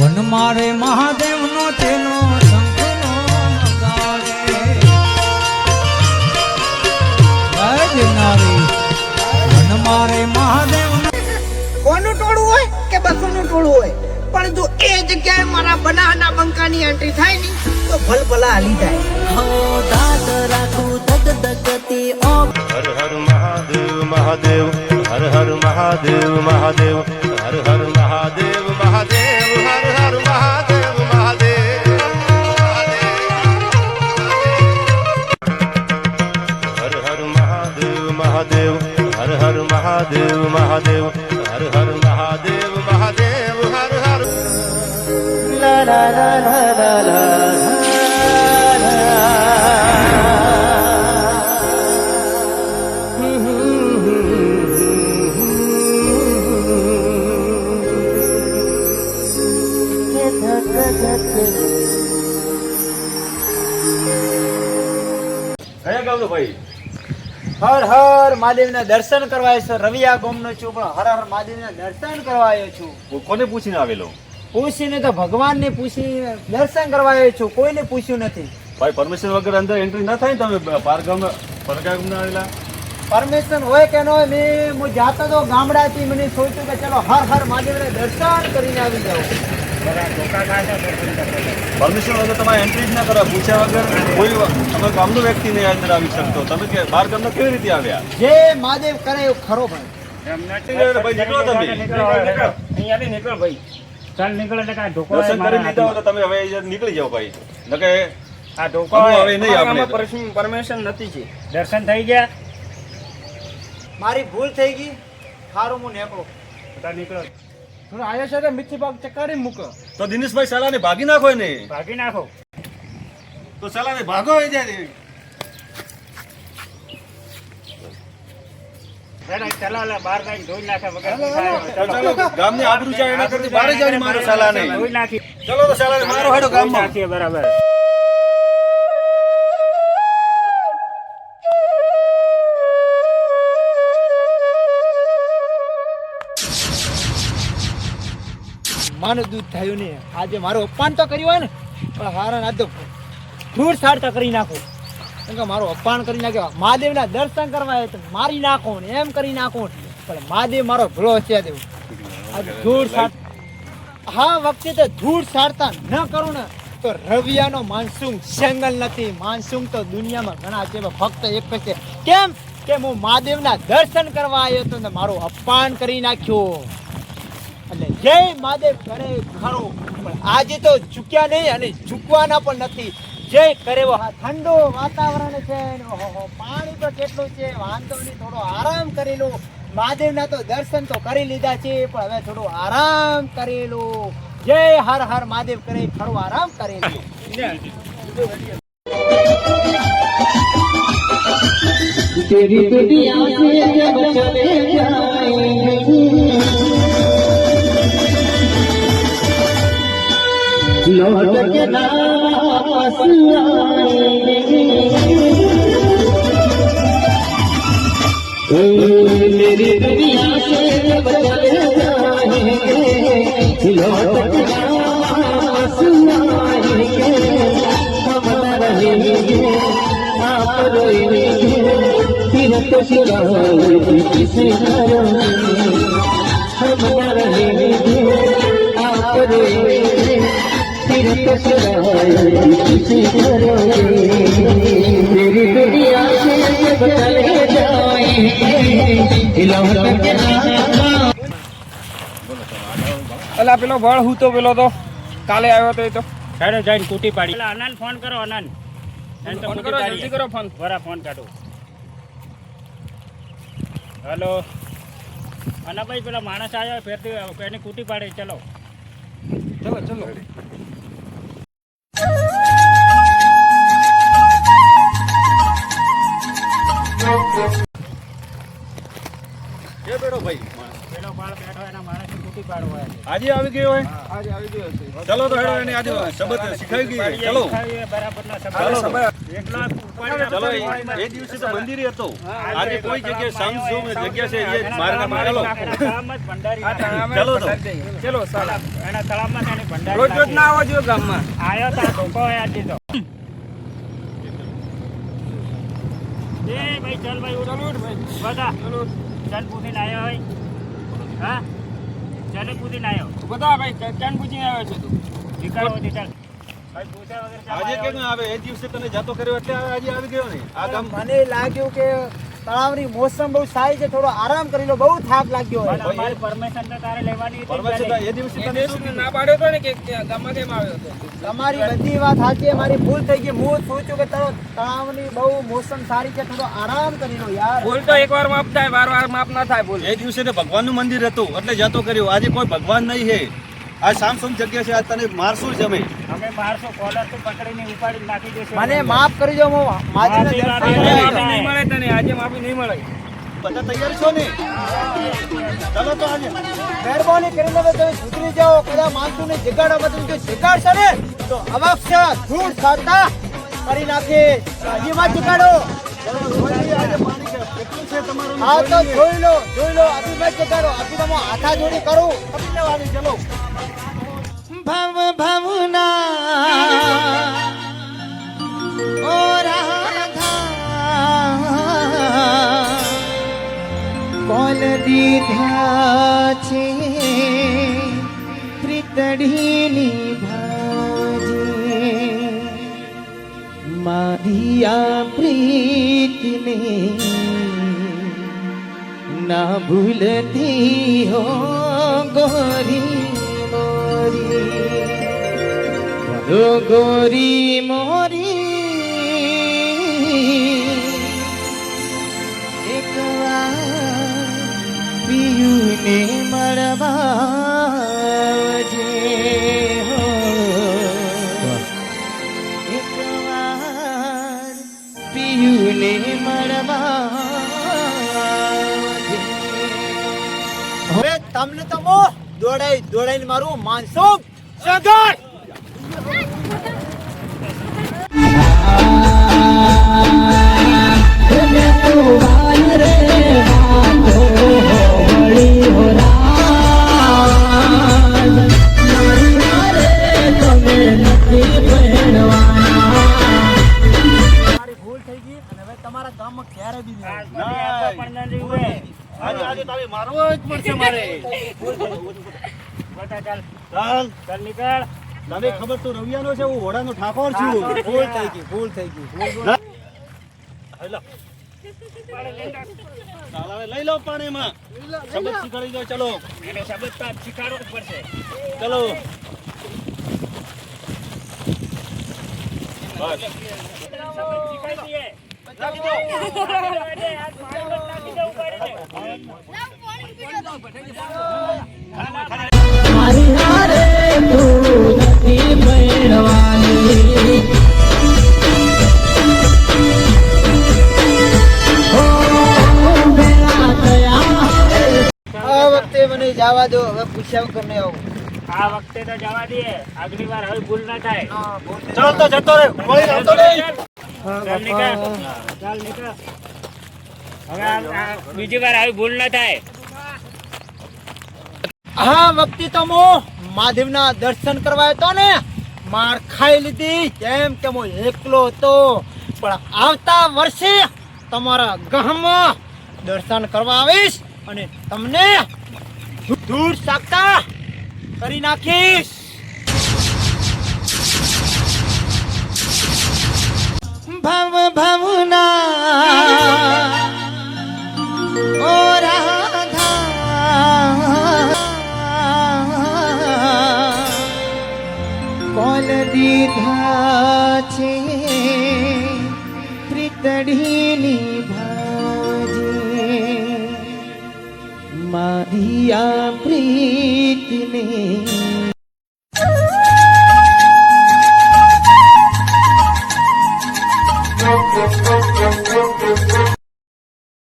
One મારે મહાદેવ નો તેનો શંખનો નગારે one મારે મહાદેવ કોનું ટોળું હોય કે બસોનું ટોળું હોય પણ જો એ જગ્યાએ મારા બનાના બંકાની એન્ટ્રી થાય ને તો ભલભલા હાલી જાય હો દાદ રાખું ધગધગતી ઓ હર હર મહાદેવ મહાદેવ હર હર મહાદેવ મહાદેવ હર હર મહાદેવ મહાદેવ હર હર મહાદેવ મહાદેવ હર હર મહાદેવ મહાદેવ હર હર મહાદેવ મહાદેવ હર હર મહાદેવ મહાદેવ હર હર લા લા લા લા લા કયા ગામનો ભાઈ? હર હર મહાદેવના દર્શન કરવા આવ્યો છું. રવિયા ગામનો છું પણ હર હર મહાદેવના દર્શન કરવા આવ્યો છું. કોને પૂછીને આવેલો? પૂછીને તો ભગવાનને પૂછીને દર્શન કરવા આવ્યો છું. કોઈને પૂછ્યું નથી. ભાઈ પરમિશન વગર અંદર એન્ટ્રી ના થાય ને? તમે પરગામ આવેલા પરમિશન હોય કે ન હોય, હું જાતો તો ગામડાથી મને સોચ્યું કે ચલો હર હર મહાદેવના દર્શન કરીને આવી જાઉં. પરમિશન વગર તમારે એન્ટ્રી જ ના કરવા. પૂછ્યા વગર કોઈ તમે ગામનો વ્યક્તિ નહીં અંદર આવી શકતો. તમે કે બહાર ગામના કેવી રીતે આવ્યા? જે મહાદેવ કરે એવું ખરો ભાઈ. ભાઈ નીકળો તમે. દર્શન કરી લીધા હોય તો તમે હવે અહીંયા નીકળી જાઓ ભાઈ. નકે આ ઢોકો હવે નહીં આપણે પરમિશન નથી છે. દર્શન થઈ ગયા. મારી ભૂલ થઈ ગઈ. સારું હું નીકળું. નીકળો, થોડું આવ્યો છે કે મીઠી પાક ચકાડી મૂકો. તો દિનેશભાઈ સાલાને ભાગી નાખો ને. ભાગી નાખો. તો સાલાને ભાગો હોય જાય. ચલો બહાર કઈ ધોઈ નાખે વગર ચાલો ગામની આબરૂ જાય એના કરતી બહાર જ આવી મારો સાલાને. ધોઈ નાખી. ચલો તો સાલાને મારો હેડો ગામમાં. નાખીએ બરાબર. માનું દૂધ થયું ને. આજે મારું અપમાન તો કર્યું હોય ને, પણ હારા ના તો ધૂળ સાડતા કરી નાખો. કેમ કે મારું અપમાન કરી નાખ્યો. મહાદેવના દર્શન કરવા આવ્યો તો મારી નાખો ને એમ કરી નાખો. પણ મહાદેવ મારો ભલો છે. દેવું આજે ધૂળ સાડ હા વખતે તો ધૂળ સાડતા ન કરું ને તો રવિયાનો માનસુંગ સેંગલ નથી. માનસુંગ તો દુનિયામાં ઘણા છે, ફક્ત એક જ છે. કેમ કે હું મહાદેવના દર્શન કરવા આવ્યો તો ને મારું અપમાન કરી નાખ્યું. એટલે જય મહાદેવ કરે ખરો, પણ આજે તો ચૂક્યા નહીં અને ચૂકવાના પણ નથી. જય કરે ઠંડુ વાતાવરણ છે, પાણી તો કેટલું છે, વાંધો નહીં, થોડો આરામ કરી લો. મહાદેવના તો દર્શન તો કરી લીધા છે, પણ હવે થોડું આરામ કરી લો. જય હર હર મહાદેવ કરે ખરો, આરામ કરી લો. तेरी दुनिया से जब चले जाएंगे लौट के नास आएंगे मेरी दुनिया से जब चले जाएंगे लौट के नास आएंगे हम न रहेंगे आप रोएंगे फिर तो शिकायत किसे करोगे हम न रहेंगे आप रोएंगे फिर तो शिकायत किसे करोगे मेरी दुनिया से जब चले जाएंगे लौट के અલા પેલો વળ હું તો પેલો તો કાલે આવ્યો તો એ તો સાડે જઈને કૂટી પાડી. અનંત ફોન કરો. અનંત ફોન કરો, જલ્દી કરો ફોન. બરા ફોન કાઢો. હેલો અનાભાઈ, પેલા માણસ આવ્યો ફેરથી એને કૂટી પાડી. ચલો ચલો ચલો. એ બેડો ભાઈ પેલો બાળ બેઠો એના માણસને કૂટી પાડવો હોય. આજે આવી ગયો હોય આજે આવી ગયો છે. ચલો તો હેડો એને આજે શબ્દ શીખાઈ ગઈ ચલો એ બરાબરના ચાલો. શબ્દ. એકલો ઉપાડીને ચલો જતો એ દિવસે તો મંદિરે હતો આજે કોઈ જગ્યાએ સામસુમ જગ્યા છે એ માર્ગમાં ચલો એના તળાવમાં જ ભંડારી ચલો તો ચલો એના તળાવમાં તેની ભંડારી રોજ રોજ ના આવવા જોઈએ ગામમાં. આયો તા ધોકો હોય આજે તો એ ભાઈ ચાલ ભાઈ ઉઠ બધા ચાલ પૂછીને આવ્યો હોય હા ચાલે પૂછીને આવ્યો બધા ભાઈ ક્યાં પૂછીને આવ્યો છે તું? નીકળો બધી ચાલ ભાઈ પૂછ્યા વગર ચાલ આજે આવ્યો કેમ આવે એ દિવસે તને જાતો કર્યો એટલે આજે આવી ગયો ને આ ગામ મને લાગ્યું કે તળાવની મોસમ બહુ સારી છે, થોડો આરામ કરી લો, બહુ થાક લાગ્યો પણ અમારી પરમિશન તો તારે લેવાની હતી પરમેશ્વર પહેલે. એ દિવસે તને શું કીધું? ના પાડ્યો તો ને કે ગામમાં કેમ આવ્યો હતો? તમારી બધી વાત સાચી છે, મારી ભૂલ થઈ ગઈ. હું સોચ્યું કે તારો તળાવની બહુ મોસમ સારી છે, થોડો આરામ કરી લો યાર. ભૂલ તો એકવાર માફ થાય, વારવાર માફ ના થાય ભૂલ. એ દિવસે તો ભગવાનનું મંદિર હતું એટલે જાતો કર્યો આજે કોઈ ભગવાન નહીં હે આ સામસુમ જગ્યા છે આ તને મારશું જ અમે અમે મારશો કોલર તો પકડીને ઉપાડી નાખી દેશે. મને માફ કરી દો, હું માજીને દર્શન માફી કરવા નહીં આવ્યો. મળે તને આજે માફી નહીં મળે. બધા તૈયાર છો ને ચાલો તો આજે મહેરબાની કરીને હવે તમે સુધરી જાઓ. કદાચ માનસુને જગાડવા બધું જો જગાડશે ને તો અવશ્ય ધૂળ સારતા કરી નાખે. હજી માં જગાડો. આજે પાણી કેટલું છે તમારું હા તો જોઈ લો. અભી મત જગાડો. અભી તમે હાથા જોડી કરું. અભી લેવાની ચલો. ભવ ભવના ઓ રાધા કોલ દીધા છે પ્રીતડીની ભાજી મારી આ પ્રીતને ના ભૂલતી હો ગોરી મોરી ઓ ગોરી મોરી એક વાર પિયુને મળવાજે હો એક વાર પિયુને મળવાજે. હવે તમને તો દોડાઈને મારું માનસું સગર ભૂલ થઈ ગઈ અને હવે તમારા ગામમાં ક્યારે બી નહીં આવું. આપણે પણ ન જીવે. આજે આજે તારે મારવો જ પડશે મારે બધા ચાલ ચાલ ચાલ નીકળ. તને ખબર તો રવિયાનો છે હું ઘોડાનો ઠાકોર છું ભૂલ થઈ ગઈ. ચાલ હવે લઈ લો પાણીમાં શબ્દ શીખવાડી દો ચલો એને શબ્દ તો શીખવાડવો જ પડશે. ચલો બસ શબ્દ શીખવાડી દઈએ. હાથ મારીને નાખી દે ઉપાડીને. મારી હારે તું નથી મેળવાની ઓ મેરા દયા આ વખતે મને જવા દો. હવે પૂછ્યા વગર નહીં આવું. આ વખતે તો જવા દઈએ. આગલી વાર હવે ભૂલ ના થાય. ચાલ તો જતો રે મળી આવતો નહીં ચાલ નીકળ. ચાલ નીકળ. હવે આ બીજી વાર આવી ભૂલ ના થાય. આ વખતે તો હું મહાદેવના દર્શન કરવા આવ્યો ને માર ખાઈ લીધી કેમ કે હું એકલો હતો. પણ આવતા વર્ષે તમારા ગામમાં દર્શન કરવા આવીશ અને તમને દૂર સાકતા કરી નાખીશ. ભવ ભવના ઓ રાધા કોલ દીધા છે પ્રીતડીની ભાજી મારી આ પ્રીતને